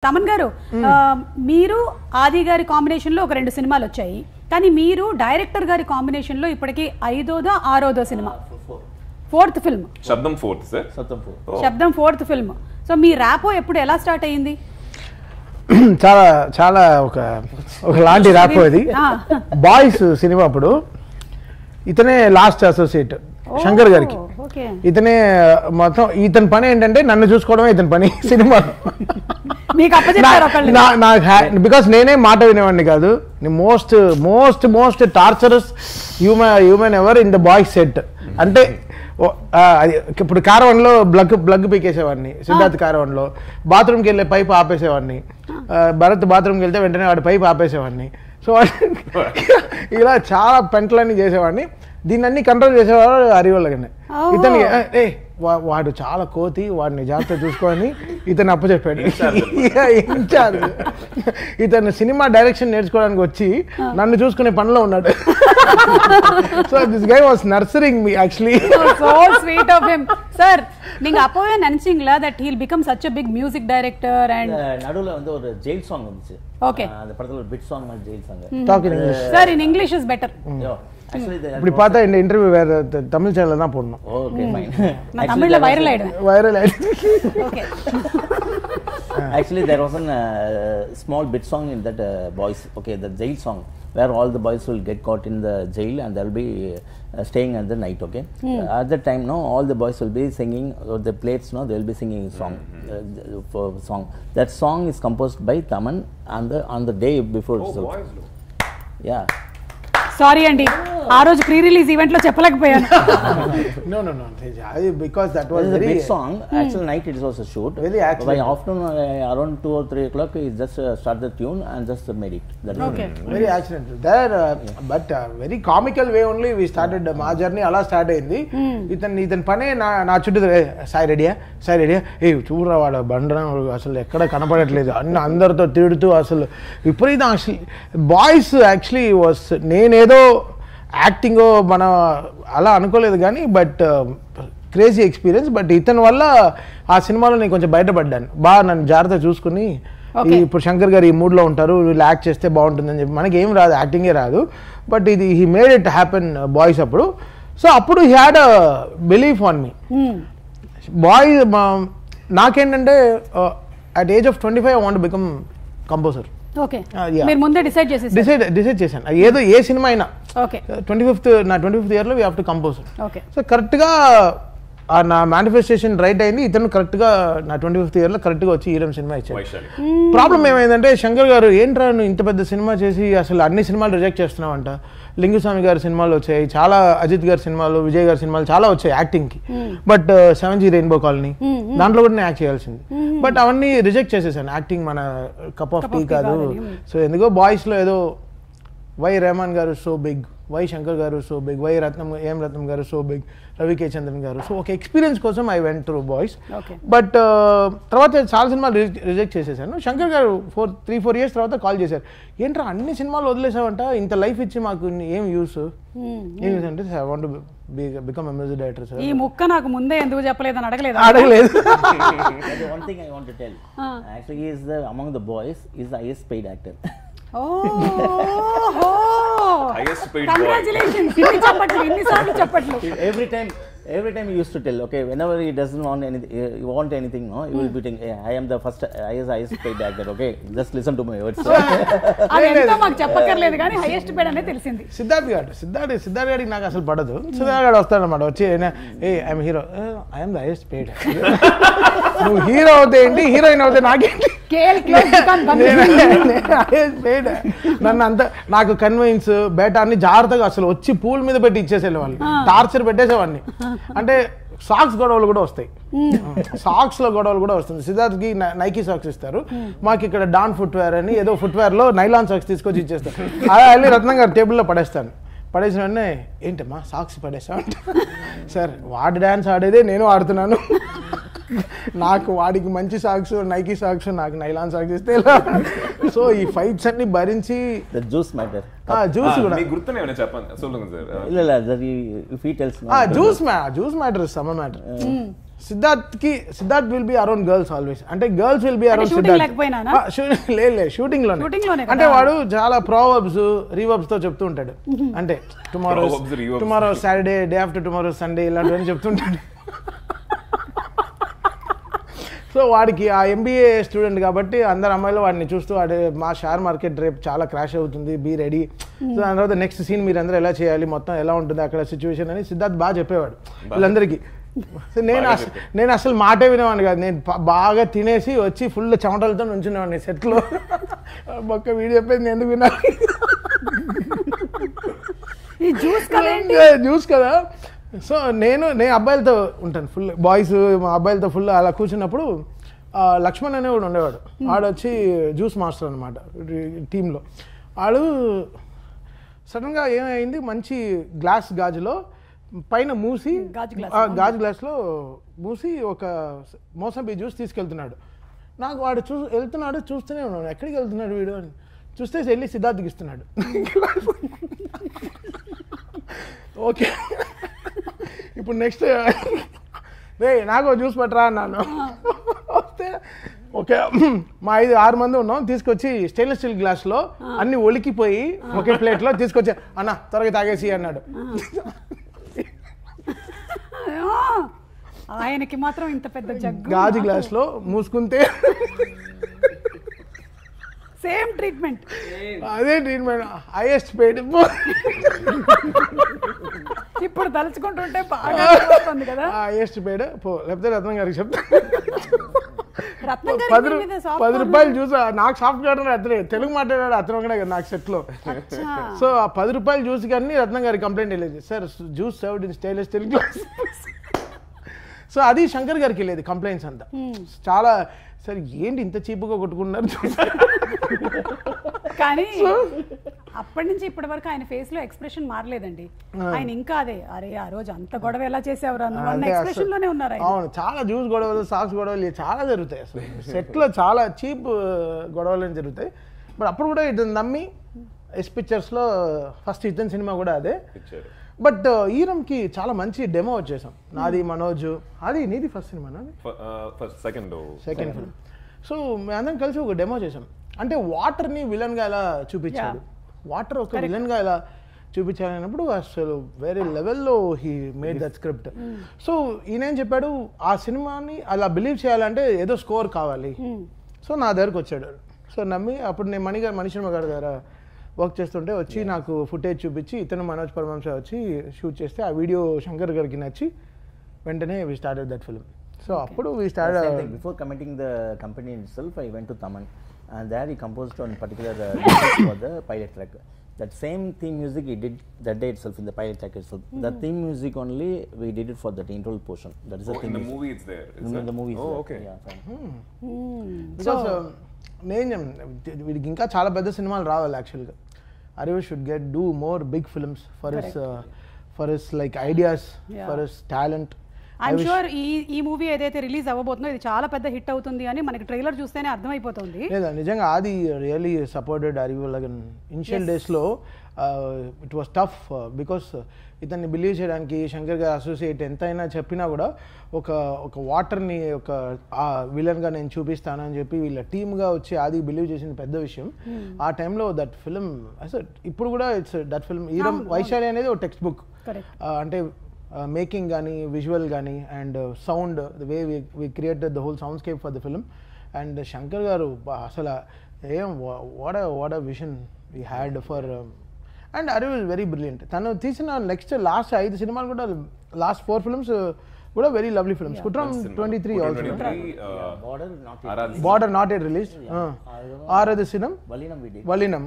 తమన్ గారు మీరు ఆది గారి కాంబినేషన్ లో ఒక రెండు సినిమాలు వచ్చాయి కానీ మీరు డైరెక్టర్ గారి కాంబినేషన్ లో ఇప్పటికి 5వ 6వ సినిమా ఫోర్త్ ఫిల్మ్ శబ్దం ఫోర్త్ సార్ శబ్దం ఫోర్త్ ఫిల్మ్ సో మీ ర్యాపో ఎప్పుడు ఎలా స్టార్ట్ అయ్యింది చాలా చాలా ఒక లాంటి ర్యాపో ఇది బాయ్స్ సినిమా అప్పుడు ఇతనే లాస్ట్ అసోసియేట్ శంకర్ గారికి ఇతనే మొత్తం ఇతని పని ఏంటంటే నన్ను చూసుకోవడమే ఇతని పని సినిమా బికాస్ నేనే మాట వినేవాడిని కాదు most most most torturous human ever in the boys set అంటే ఇప్పుడు కారవన్లో బ్లగ్ పీకేసేవాడిని సిద్ధార్థ్ కారవన్లో బాత్రూమ్కి వెళ్ళే పైప్ ఆపేసేవాడిని భరత్ బాత్రూమ్కి వెళ్తే వెంటనే వాడి పైప్ ఆపేసేవాడిని సో ఇలా చాలా పెంటలన్నీ చేసేవాడిని దీన్ని అన్ని కంట్రోల్ చేసేవాడు హరివల్లగానే ఇతని వాడు చాలా కోతి వాడిని జాగ్రత్త చూసుకొని ఇతను అప్పచెప్పాడు ఇన్ఛార్జ్ ఇతను సినిమా డైరెక్షన్ నేర్చుకోవడానికి వచ్చి నన్ను చూసుకునే పనిలో ఉన్నాడు so this guy was nursing me actually so sweet of him sir நீங்க அப்பவே நினைச்சீங்களா that he'll become such a big music director and நடுவுல வந்து ஒரு ஜெயில் சாங் வந்துச்சு ஓகே அந்த படத்துல ஒரு பிட் சாங் மாதிரி jail song talk in english sir in english is better இப்படி பார்த்தா இந்த இன்டர்வியூ வேற தமிழ் சேனல்ல தான் போடணும் ஓகே ஃபைன் நான் தமிழ்ல வைரல் ஆயிடுவேன் okay actually there was a small bit song in that boys okay the jail song where all the boys will get caught in the jail and they'll be staying at the night okay at that time no all the boys will be singing the plates no they'll be singing song for song that song is composed by Taman on the day before yeah sorry అండి ఆ రోజు pre release event లో చెప్పలేకపోయాను no because that was very big song actual night it was a shoot very actually by afternoon around 2 or 3 o'clock he just start the tune and just made it that okay very accidental there but very comical way only we started మా journey అలా start అయింది ఇతని పనే నా చుట్టూ సాయి రెడీయా ఏ చూడరా వాడు బండరా అసలు ఎక్కడ కనపడట్లేదు అందరితో తిడుతూ అసలు విపరీతం అసలు బాయ్స్ యాక్చువల్లీ వాస్ నేనేదో యాక్టింగ్ మన అలా అనుకోలేదు కానీ బట్ క్రేజీ ఎక్స్పీరియన్స్ బట్ ఇతని వల్ల ఆ సినిమాలో నేను కొంచెం బయటపడ్డాను బాగా నన్ను జాగ్రత్త చూసుకుని ఇప్పుడు శంకర్ గారు ఈ మూడ్లో ఉంటారు వీళ్ళు యాక్ట్ చేస్తే బాగుంటుందని చెప్పి మనకి ఏం రాదు యాక్టింగే రాదు బట్ ఇది he made it happen boys అప్పుడు సో అప్పుడు he had a belief on me boy నాకేంటంటే at age of 25 I want become composer okay మీరు ముందే డిసైడ్ చేశాను ఏదో ఏ సినిమా అయినా ఓకే 25th ఇయర్లో we have to compose okay so కరెక్ట్గా నా మేనిఫెస్టేషన్ రైట్ అయింది ఇతను కరెక్ట్గా నా 25th ఇయర్లో కరెక్ట్గా వచ్చి ఈరం సినిమా ఇచ్చాడు ప్రాబ్లం ఏమైందంటే శంకర్ గారు ఏంట్రా నువ్వు ఇంత పెద్ద సినిమా చేసి అసలు అన్ని సినిమాలు రిజెక్ట్ చేస్తున్నావంట లింగుస్వామి గారి సినిమాలు వచ్చాయి చాలా అజిత్ గారి సినిమాలు విజయ్ గారి సినిమాలు చాలా వచ్చాయి యాక్టింగ్కి బట్ 7G రెయిన్బో కాలనీ దాంట్లో కూడా నేను యాక్ట్ చేయాల్సింది బట్ అవన్నీ రిజెక్ట్ చేసేసాను యాక్టింగ్ మన కప్ ఆఫ్ టీ కాదు సో ఎందుకో బాయ్స్లో ఏదో వై రెహమాన్ గారు సో బిగ్ వై శంకర్ గారు సో బిగ్ వై రత్నం గారు సో బిగ్ రవి కే చంద్రన్ గారు సో ఒక ఎక్స్పీరియన్స్ కోసం I went through boys but తర్వాత చాలా సినిమాలు రిజెక్ట్ చేసేసాను శంకర్ గారు 3-4 years తర్వాత కాల్ చేశారు ఏంట్రా అన్ని సినిమాలు వదిలేసావంట ఇంత లైఫ్ ఇచ్చి మాకు ఏం యూస్ అంటే I want to become a music director sir ఈ ముక్క నాకు ముందే ఎందుకు చెప్పలేదని అడగలేదు one thing I want to tell actually he is among the boys is the highest paid actor highest paid congratulations inni saarlu chappatlu every time he used to tell okay whenever he doesn't want anything no he will be saying hey, I am the first highest paid actor okay just listen to my words adenta maku cheppakarledu gaani highest paid ane telisindi Siddharth గారికి నాకు అసలు పడదు సిద్ధార్థ్ గారు వస్తాడన్నమాట వచ్చి ఏ I'm hero I am the highest paid నువ్వు hero అవుతే ఏంటి హీరోయిన్ అవుతే నాకేంటి నన్ను అంత నాకు కన్విన్స్ బేటా అన్ని జాగ్రత్తగా అసలు వచ్చి పూల్ మీద పెట్టి ఇచ్చేసేవాళ్ళు టార్చర్ పెట్టేసేవాడిని అంటే సాక్స్ గొడవలు కూడా వస్తాయి సాక్స్ లో గొడవలు కూడా వస్తుంది సిద్ధార్థ్కి నైకీ సాక్స్ ఇస్తారు మాకు ఇక్కడ డాన్ ఫుట్వేర్ అని ఏదో ఫుట్వేర్ లో నైలాన్ సాక్స్ తీసుకొచ్చి ఇచ్చేస్తారు అలా వెళ్ళి రత్నం గారు టేబుల్లో పడేస్తాను పడేసిన వెంటనే ఏంటమ్మా సాక్స్ పడేసా సార్ వాడి డ్యాన్స్ ఆడేదే నేను ఆడుతున్నాను నాకు వాడికి మంచి సాక్స్ నైకీ సాక్స్ నాకు నైలాన్ సాక్స్ ఇస్తే సో ఈ ఫైట్స్ అన్ని భరించి జ్యూస్ మ్యాటర్ జ్యూస్ కూడా గుర్తునే చెప్పండి இல்ல இல்ல if he tells juice matter some matter Siddharth will be around girls always. అంటే girls will be around shooting లేకపోయినానా? లేదు షూటింగ్ లోనే అంటే వాడు చాలా ప్రోవర్బ్స్ రీవర్బ్స్ తో చెప్తూ ఉంటాడు. అంటే tomorrow Saturday, day after tomorrow Sunday ఇలాంటివన్నీ చెప్తుంటాడు. సో వాడికి ఆ ఎంబీఏ స్టూడెంట్ కాబట్టి అందరు అమ్మాయిలు వాడిని చూస్తూ వాడు మా షేర్ మార్కెట్ రేపు చాలా క్రాష్ అవుతుంది, బీ రెడీ. సో దాని తర్వాత నెక్స్ట్ సీన్ మీరు అందరూ ఎలా చేయాలి, మొత్తం ఎలా ఉంటుంది అక్కడ సిచ్యువేషన్ అని సిద్ధార్థ్ బాగా చెప్పేవాడు వీళ్ళందరికీ. సో నేను అసలు మాటే వినేవాడిని కాదు. నేను బాగా తినేసి వచ్చి ఫుల్ చెమటలతో నుంచునేవాడిని సెట్లో. ఒక్క వీడియో చెప్పేది నేను ఎందుకు విన్నా, జ్యూస్ కదా. సో నేను అబ్బాయిలతో ఉంటాను ఫుల్, బాయ్స్ మా అబ్బాయిలతో ఫుల్ అలా కూర్చున్నప్పుడు లక్ష్మణ్ అనే కూడా ఉండేవాడు. వాడు వచ్చి జ్యూస్ మాస్టర్ అనమాట టీంలో. వాడు సడన్గా ఏమైంది, మంచి గాజులో పైన మూసి గాజు గ్లాస్లో మూసి ఒక మోసంబి జ్యూస్ తీసుకెళ్తున్నాడు. నాకు వాడు వెళ్తున్నాడు, చూస్తూనే ఉన్నాడు ఎక్కడికి వెళ్తున్నాడు వీడు అని. చూస్తే వెళ్ళి సిద్ధార్థ్కి ఇస్తున్నాడు. ఓకే ఇప్పుడు నెక్స్ట్ రే నాకు జ్యూస్ పట్టరా అన్నాను. వస్తే ఓకే మా 5-6 మంది ఉన్నాం, తీసుకొచ్చి స్టెయిన్లెస్ స్టీల్ గ్లాస్లో అన్ని ఒలికిపోయి ఒకే ప్లేట్లో తీసుకొచ్చి అన్న త్వరగా తాగేసి అన్నాడు. ఆయనకి మాత్రం ఇంత పెద్ద జగ్గు గాజు గ్లాస్లో మూసుకుంటే సేమ్ ట్రీట్మెంట్, అదే ట్రీట్మెంట్ హైయెస్ట్ పెయిడ్. ఇప్పుడు తలుచుకుంటుంటే బాగా వస్తుంది కదా. హైయెస్ట్ పెయిడ్ లేకపోతే రత్నం గారికి చెప్తా, రత్నం 10 రూపాయలు జ్యూస్. నాకు సాఫ్ట్ గార్డెన్ అతనే తెలుగు మాట్లాడాడు, అతను కూడా నాకు సెట్లో. సో ఆ 10 రూపాయల జ్యూస్ కానీ రత్నం గారికి కంప్లైంట్ వెళ్ళేది, sir juice served in stainless steel glass. So అది శంకర్ గారికి వెళ్ళేది కంప్లైంట్స్ అంతా. చాలా సార్ ఏంటి ఇంత చీప్గా కొట్టుకున్నారు. కానీ అప్పటి నుంచి ఇప్పటి వరకు ఆయన ఫేస్ లో ఎక్స్ప్రెషన్ మారలేదండి. ఆయన ఇంకా అదే అరే ఆ రోజు అంత గొడవ ఎలా చేసేవారు అన్న ఎక్స్ప్రెషన్ లోనే ఉన్నారు. అవును, చాలా జ్యూస్ గొడవలు, సాక్స్ గొడవలు చాలా జరుగుతాయి. అసలు సెట్ లో చాలా చీప్ గొడవలు జరుగుతాయి. బట్ అప్పుడు కూడా ఇతను నమ్మి ఎస్ పిక్చర్స్ లో ఫస్ట్ ఇతని సినిమా కూడా అదే. బట్ ఈరంకి చాలా మంచి డెమో వచ్చేసాం. నాది మనోజ్, అది నీది first cinema, second film. So మేమందరం కలిసి ఒక డెమో చేసాం. అంటే వాటర్ని విలన్గా ఎలా చూపించాడు, వాటర్ ఒక విలన్గా ఎలా చూపించాలన్నప్పుడు అసలు వేరే లెవెల్లో he made that script. So ఈయనేం చెప్పాడు, ఆ సినిమాని అలా బిలీవ్ చేయాలంటే ఏదో స్కోర్ కావాలి. సో నా దగ్గరకు వచ్చాడు. సో నమ్మి అప్పుడు నేను మణిశర్మ గారి దగ్గర వర్క్ చేస్తుంటే వచ్చి నాకు ఫుటేజ్ చూపించి ఇతను మనోజ్ పరమహంస వచ్చి షూట్ చేస్తే ఆ వీడియో శంకర్ గారికి నచ్చి వెంటనే we started that film. So అప్పుడు we started. Before committing the company itself I went to Taman and there he composed on particular for the pilot track. That same theme music he did that day itself in the pilot track itself. The theme music only we did it for the intro portion. That is the theme. In the movie it's there. In the movie. Oh, okay. Yeah, fine. Because నేను వీడికి ఇంకా చాలా పెద్ద సినిమాలు రావాలి యాక్చువల్గా. Arivu should do more big films for his like ideas, for his talent. I'm sure ఈ movie ఏదైతే రిలీజ్ అవ్వబోతుందో ఇది చాలా పెద్ద హిట్ అవుతుంది అని మనకి ట్రైలర్ చూస్తేనే అర్థమైపోతుంది. లేదా నిజంగా ఆది really supported Arivu. Like initial డేస్లో ఇట్ వాస్ టఫ్ బికాస్ ఇతన్ని బిలీవ్ చేయడానికి శంకర్ గారు అసోసియేట్ ఎంతైనా చెప్పినా కూడా ఒక వాటర్ని ఒక విలన్గా నేను చూపిస్తాను అని చెప్పి వీళ్ళ టీమ్గా వచ్చి ఆది బిలీవ్ చేసిన పెద్ద విషయం. ఆ టైంలో దట్ ఫిల్మ్ అసలు ఇప్పుడు కూడా it's that film Eeram Vaishali అనేది ఒక టెక్స్ట్ బుక్. అంటే మేకింగ్ కానీ విజువల్ కానీ and sound the way we created the whole soundscape for the film. And Shankar garu అసలు ఏం what a vision we had for. And Arivu is very brilliant. తను తీసిన last 5 సినిమాలు కూడా లాస్ట్ 4 ఫిల్మ్స్ కూడా very lovely films. Kuttram 23 also, Border not yet release, Aarathu Sinam వలీనం.